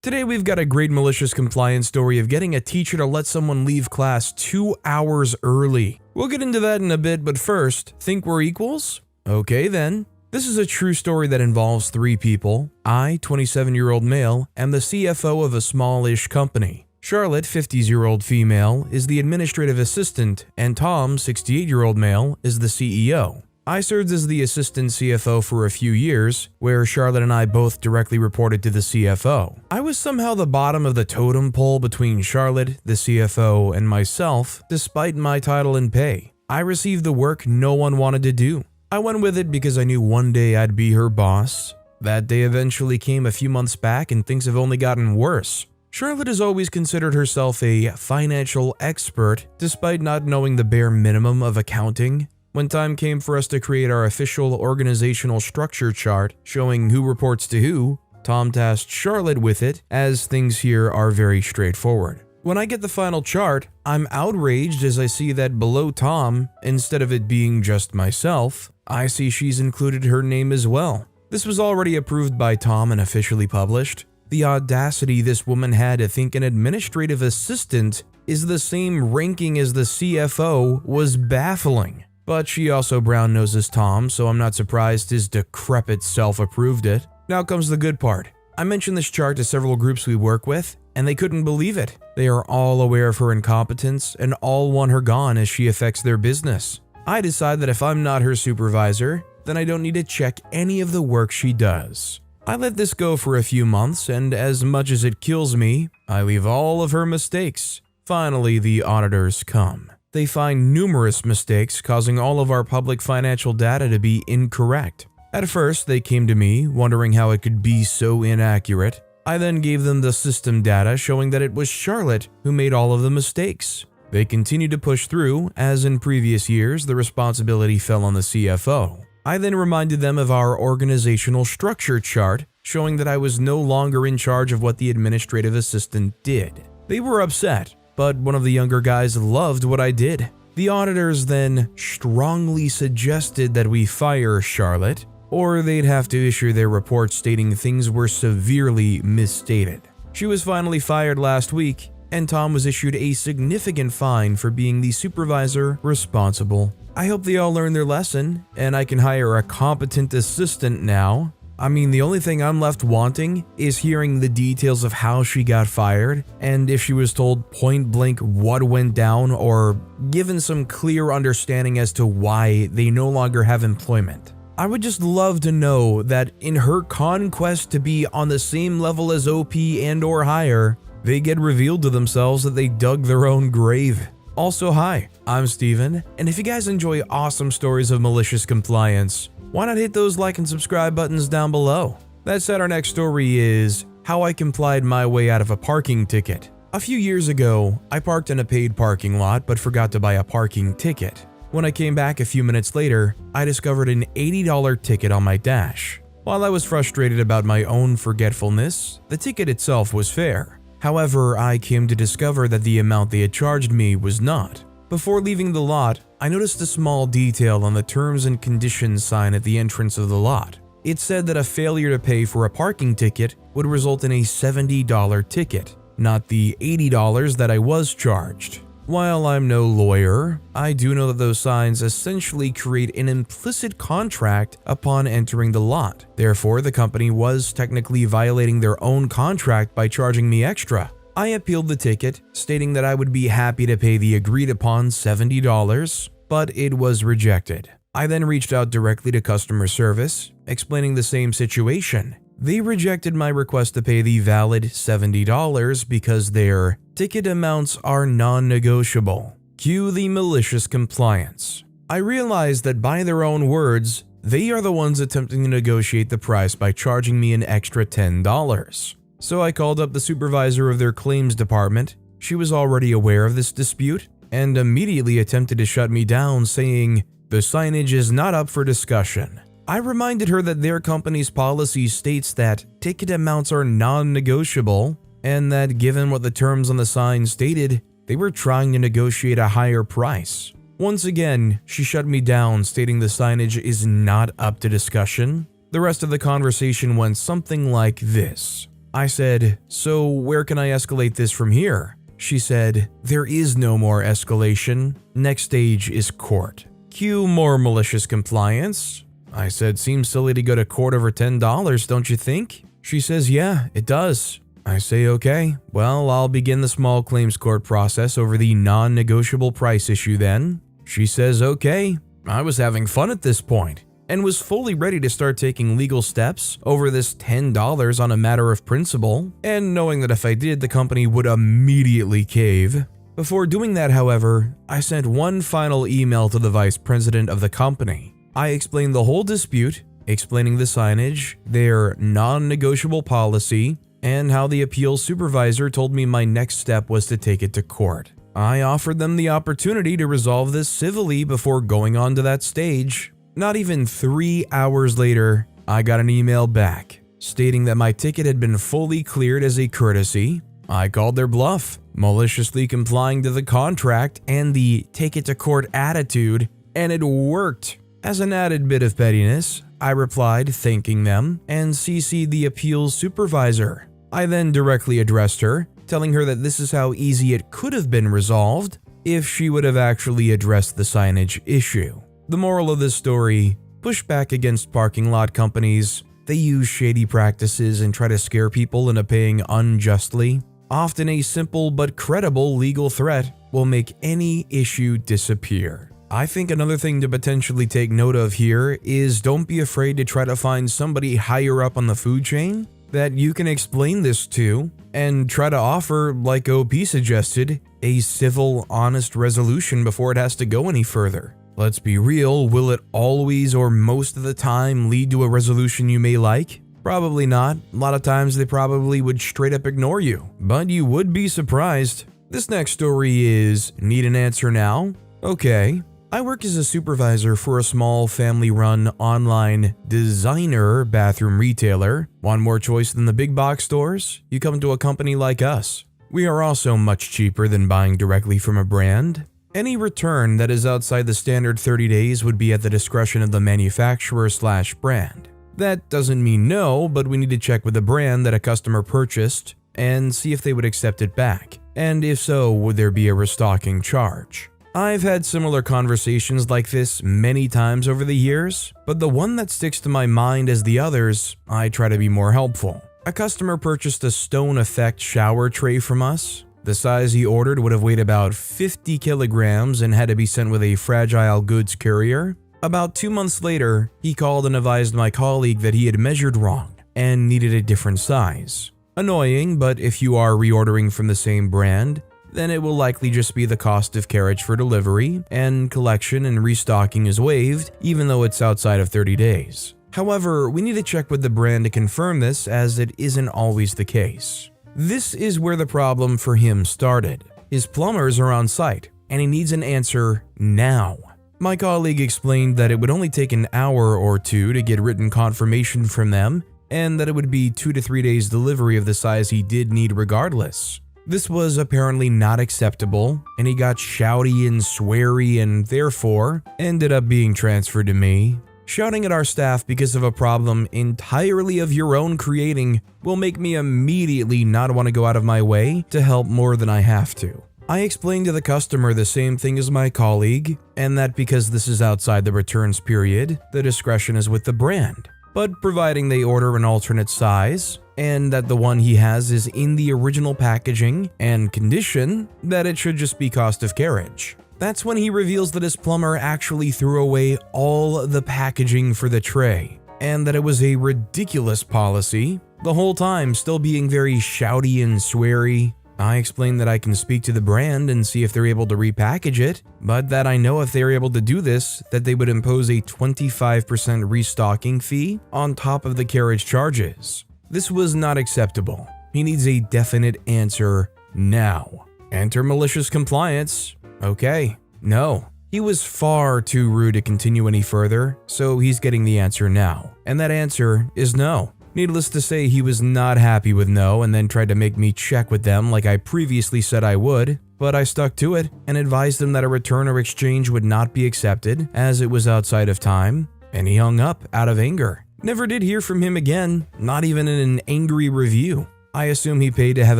Today we've got a great malicious compliance story of getting a teacher to let someone leave class 2 hours early. We'll get into that in a bit, but first, think we're equals? Okay then. This is a true story that involves 3 people. I, 27-year-old male, am the CFO of a small-ish company. Charlotte, 50-year-old female, is the administrative assistant, and Tom, 68-year-old male, is the CEO. I served as the assistant CFO for a few years, where Charlotte and I both directly reported to the CFO. I was somehow the bottom of the totem pole between Charlotte, the CFO, and myself, despite my title and pay. I received the work no one wanted to do. I went with it because I knew one day I'd be her boss. That day eventually came a few months back, and things have only gotten worse. Charlotte has always considered herself a financial expert, despite not knowing the bare minimum of accounting. When time came for us to create our official organizational structure chart showing who reports to who, Tom tasked Charlotte with it, as things here are very straightforward. When I get the final chart, I'm outraged as I see that below Tom, instead of it being just myself, I see she's included her name as well. This was already approved by Tom and officially published. The audacity this woman had to think an administrative assistant is the same ranking as the CFO was baffling. But she also brown-noses Tom, so I'm not surprised his decrepit self approved it. Now comes the good part. I mentioned this chart to several groups we work with, and they couldn't believe it. They are all aware of her incompetence and all want her gone as she affects their business. I decide that if I'm not her supervisor, then I don't need to check any of the work she does. I let this go for a few months, and as much as it kills me, I leave all of her mistakes. Finally, the auditors come. They find numerous mistakes, causing all of our public financial data to be incorrect. At first, they came to me, wondering how it could be so inaccurate. I then gave them the system data showing that it was Charlotte who made all of the mistakes. They continued to push through, as in previous years, the responsibility fell on the CFO. I then reminded them of our organizational structure chart, showing that I was no longer in charge of what the administrative assistant did. They were upset, but one of the younger guys loved what I did. The auditors then strongly suggested that we fire Charlotte, or they'd have to issue their report stating things were severely misstated. She was finally fired last week, and Tom was issued a significant fine for being the supervisor responsible. I hope they all learn their lesson, and I can hire a competent assistant now. I mean, the only thing I'm left wanting is hearing the details of how she got fired, and if she was told point blank what went down, or given some clear understanding as to why they no longer have employment. I would just love to know that in her conquest to be on the same level as OP and or higher, they get revealed to themselves that they dug their own grave. Also, hi, I'm Steven, and if you guys enjoy awesome stories of malicious compliance, why not hit those like and subscribe buttons down below? That said, our next story is how I complied my way out of a parking ticket. A few years ago, I parked in a paid parking lot but forgot to buy a parking ticket. When I came back a few minutes later, I discovered an $80 ticket on my dash. While I was frustrated about my own forgetfulness, the ticket itself was fair. However, I came to discover that the amount they had charged me was not. Before leaving the lot, I noticed a small detail on the terms and conditions sign at the entrance of the lot. It said that a failure to pay for a parking ticket would result in a $70 ticket, not the $80 that I was charged. While I'm no lawyer, I do know that those signs essentially create an implicit contract upon entering the lot. Therefore, the company was technically violating their own contract by charging me extra. I appealed the ticket, stating that I would be happy to pay the agreed upon $70, but it was rejected. I then reached out directly to customer service, explaining the same situation. They rejected my request to pay the valid $70 because their ticket amounts are non-negotiable. Cue the malicious compliance. I realized that by their own words, they are the ones attempting to negotiate the price by charging me an extra $10. So I called up the supervisor of their claims department. She was already aware of this dispute and immediately attempted to shut me down, saying, "The signage is not up for discussion." I reminded her that their company's policy states that ticket amounts are non-negotiable and that given what the terms on the sign stated, they were trying to negotiate a higher price. Once again, she shut me down, stating the signage is not up to discussion. The rest of the conversation went something like this. I said, "So where can I escalate this from here?" She said, "There is no more escalation. Next stage is court." Cue more malicious compliance. I said, "Seems silly to go to court over $10, don't you think?" She says, "Yeah, it does." I say, "Okay, well, I'll begin the small claims court process over the non-negotiable price issue then." She says, "Okay." I was having fun at this point and was fully ready to start taking legal steps over this $10 on a matter of principle, and knowing that if I did, the company would immediately cave. Before doing that, however, I sent one final email to the vice president of the company. I explained the whole dispute, explaining the signage, their non-negotiable policy, and how the appeals supervisor told me my next step was to take it to court. I offered them the opportunity to resolve this civilly before going on to that stage. Not even 3 hours later, I got an email back stating that my ticket had been fully cleared as a courtesy. I called their bluff, maliciously complying to the contract and the take it to court attitude, and it worked. As an added bit of pettiness, I replied thanking them and CC'd the appeals supervisor. I then directly addressed her, telling her that this is how easy it could have been resolved if she would have actually addressed the signage issue. The moral of this story: push back against parking lot companies. They use shady practices and try to scare people into paying unjustly. Often a simple but credible legal threat will make any issue disappear. I think another thing to potentially take note of here is don't be afraid to try to find somebody higher up on the food chain that you can explain this to and try to offer, like OP suggested, a civil, honest resolution before it has to go any further. Let's be real, will it always or most of the time lead to a resolution you may like? Probably not. A lot of times they probably would straight up ignore you, but you would be surprised. This next story is, need an answer now? Okay. I work as a supervisor for a small family-run online designer bathroom retailer. Want more choice than the big box stores? You come to a company like us. We are also much cheaper than buying directly from a brand. Any return that is outside the standard 30 days would be at the discretion of the manufacturer/brand. That doesn't mean no, but we need to check with the brand that a customer purchased and see if they would accept it back. And if so, would there be a restocking charge? I've had similar conversations like this many times over the years, but the one that sticks to my mind as the others, I try to be more helpful. A customer purchased a Stone Effect shower tray from us. The size he ordered would have weighed about 50 kilograms and had to be sent with a fragile goods courier. About 2 months later, he called and advised my colleague that he had measured wrong and needed a different size. Annoying, but if you are reordering from the same brand, then it will likely just be the cost of carriage for delivery, and collection and restocking is waived, even though it's outside of 30 days. However, we need to check with the brand to confirm this, as it isn't always the case. This is where the problem for him started. His plumbers are on site, and he needs an answer now. My colleague explained that it would only take an hour or two to get written confirmation from them, and that it would be 2 to 3 days delivery of the size he did need regardless. This was apparently not acceptable, and he got shouty and sweary and therefore ended up being transferred to me. Shouting at our staff because of a problem entirely of your own creating will make me immediately not want to go out of my way to help more than I have to. I explained to the customer the same thing as my colleague, and that because this is outside the returns period, the discretion is with the brand. But providing they order an alternate size, and that the one he has is in the original packaging and condition, that it should just be cost of carriage. That's when he reveals that his plumber actually threw away all the packaging for the tray, and that it was a ridiculous policy, the whole time still being very shouty and sweary. I explained that I can speak to the brand and see if they're able to repackage it, but that I know if they're able to do this, that they would impose a 25% restocking fee on top of the carriage charges. This was not acceptable. He needs a definite answer now. Enter malicious compliance. Okay, no. He was far too rude to continue any further, so he's getting the answer now. And that answer is no. Needless to say, he was not happy with no and then tried to make me check with them like I previously said I would, but I stuck to it and advised him that a return or exchange would not be accepted as it was outside of time, and he hung up out of anger. Never did hear from him again, not even in an angry review. I assume he paid to have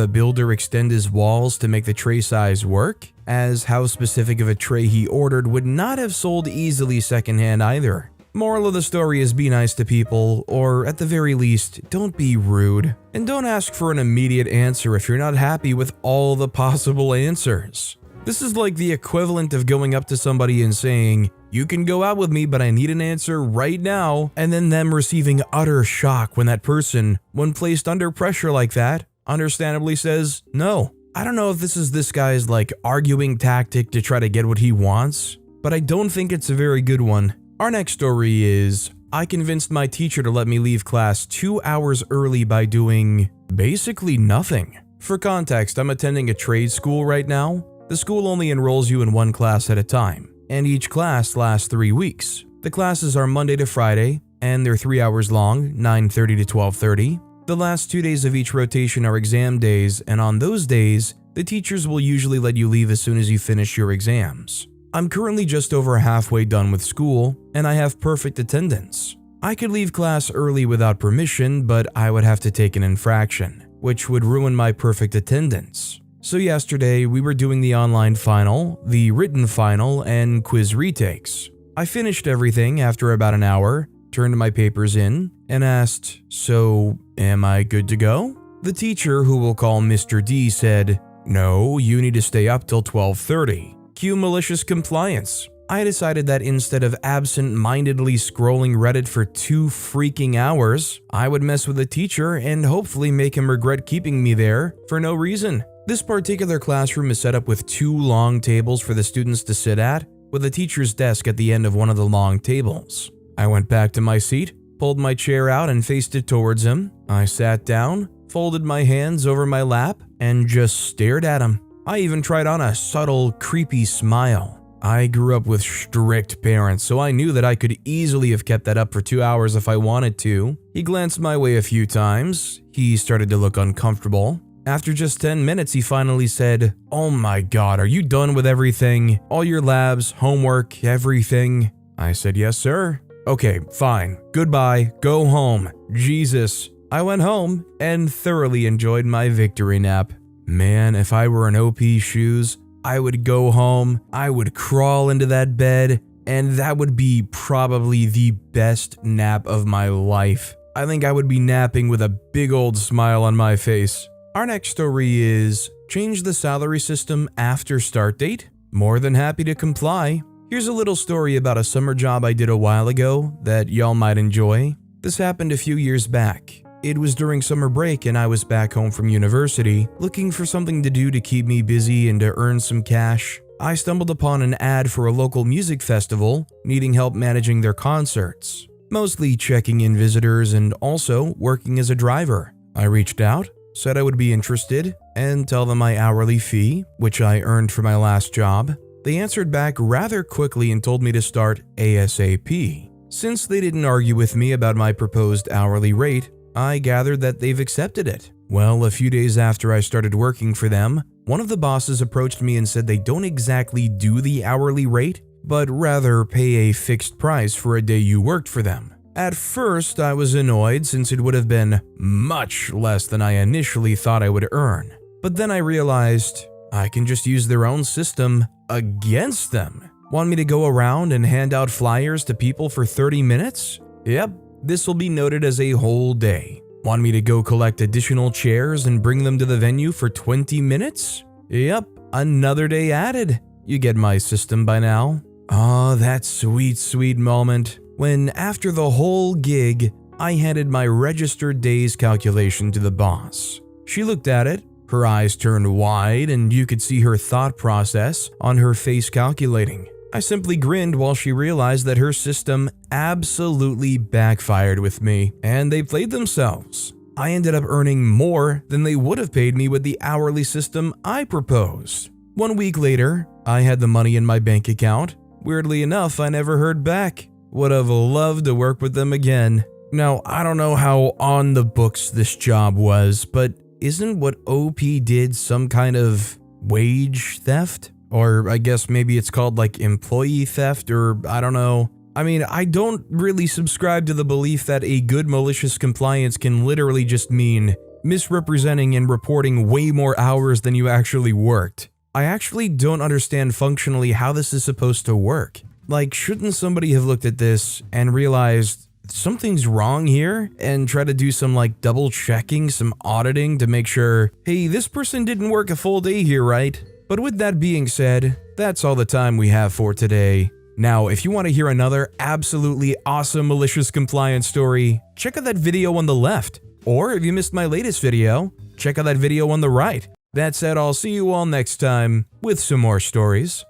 a builder extend his walls to make the tray size work, as how specific of a tray he ordered would not have sold easily secondhand either. Moral of the story is be nice to people, or at the very least, don't be rude. And don't ask for an immediate answer if you're not happy with all the possible answers. This is like the equivalent of going up to somebody and saying, "You can go out with me, but I need an answer right now," and then them receiving utter shock when that person, when placed under pressure like that, understandably says no. I don't know if this is this guy's arguing tactic to try to get what he wants, but I don't think it's a very good one. Our next story is, I convinced my teacher to let me leave class 2 hours early by doing basically nothing. For context, I'm attending a trade school right now. The school only enrolls you in one class at a time, and each class lasts 3 weeks. The classes are Monday to Friday, and they're 3 hours long, 9:30 to 12:30. The last 2 days of each rotation are exam days, and on those days, the teachers will usually let you leave as soon as you finish your exams. I'm currently just over halfway done with school, and I have perfect attendance. I could leave class early without permission, but I would have to take an infraction, which would ruin my perfect attendance. So yesterday, we were doing the online final, the written final, and quiz retakes. I finished everything after about an hour, turned my papers in, and asked, "So, am I good to go?" The teacher, who we'll call Mr. D, said, "No, you need to stay up till 12:30. Cue malicious compliance." I decided that instead of absent-mindedly scrolling Reddit for 2 freaking hours, I would mess with the teacher and hopefully make him regret keeping me there for no reason. This particular classroom is set up with 2 long tables for the students to sit at, with a teacher's desk at the end of one of the long tables. I went back to my seat, pulled my chair out and faced it towards him. I sat down, folded my hands over my lap, and just stared at him. I even tried on a subtle, creepy smile. I grew up with strict parents, so I knew that I could easily have kept that up for 2 hours if I wanted to. He glanced my way a few times. He started to look uncomfortable. After just 10 minutes, he finally said, "Oh my God, are you done with everything? All your labs, homework, everything?" I said, "Yes, sir." "Okay, fine. Goodbye. Go home." Jesus. I went home and thoroughly enjoyed my victory nap. Man, if I were in OP's shoes, I would go home, I would crawl into that bed, and that would be probably the best nap of my life. I think I would be napping with a big old smile on my face. Our next story is, change the salary system after start date? More than happy to comply. Here's a little story about a summer job I did a while ago that y'all might enjoy. This happened a few years back. It was during summer break and I was back home from university, looking for something to do to keep me busy and to earn some cash. I stumbled upon an ad for a local music festival, needing help managing their concerts, mostly checking in visitors and also working as a driver. I reached out, said I would be interested, and tell them my hourly fee, which I earned for my last job. They answered back rather quickly and told me to start ASAP. Since they didn't argue with me about my proposed hourly rate, I gathered that they've accepted it. Well, a few days after I started working for them, one of the bosses approached me and said they don't exactly do the hourly rate, but rather pay a fixed price for a day you worked for them. At first, I was annoyed since it would have been much less than I initially thought I would earn. But then I realized I can just use their own system against them. Want me to go around and hand out flyers to people for 30 minutes? Yep, this will be noted as a whole day. Want me to go collect additional chairs and bring them to the venue for 20 minutes? Yep, another day added. You get my system by now. Oh, that sweet, sweet moment when, after the whole gig, I handed my registered days calculation to the boss. She looked at it, her eyes turned wide, and you could see her thought process on her face calculating. I simply grinned while she realized that her system absolutely backfired with me, and they played themselves. I ended up earning more than they would have paid me with the hourly system I proposed. 1 week later, I had the money in my bank account. Weirdly enough, I never heard back. Would have loved to work with them again. Now, I don't know how on the books this job was, but isn't what OP did some kind of wage theft? Or I guess maybe it's called employee theft, or I don't know. I mean, I don't really subscribe to the belief that a good malicious compliance can literally just mean misrepresenting and reporting way more hours than you actually worked. I actually don't understand functionally how this is supposed to work. Like, shouldn't somebody have looked at this and realized something's wrong here and try to do some like double checking, some auditing to make sure, hey, this person didn't work a full day here, right? But with that being said, that's all the time we have for today. Now, if you want to hear another absolutely awesome malicious compliance story, check out that video on the left. Or if you missed my latest video, check out that video on the right. That said, I'll see you all next time with some more stories.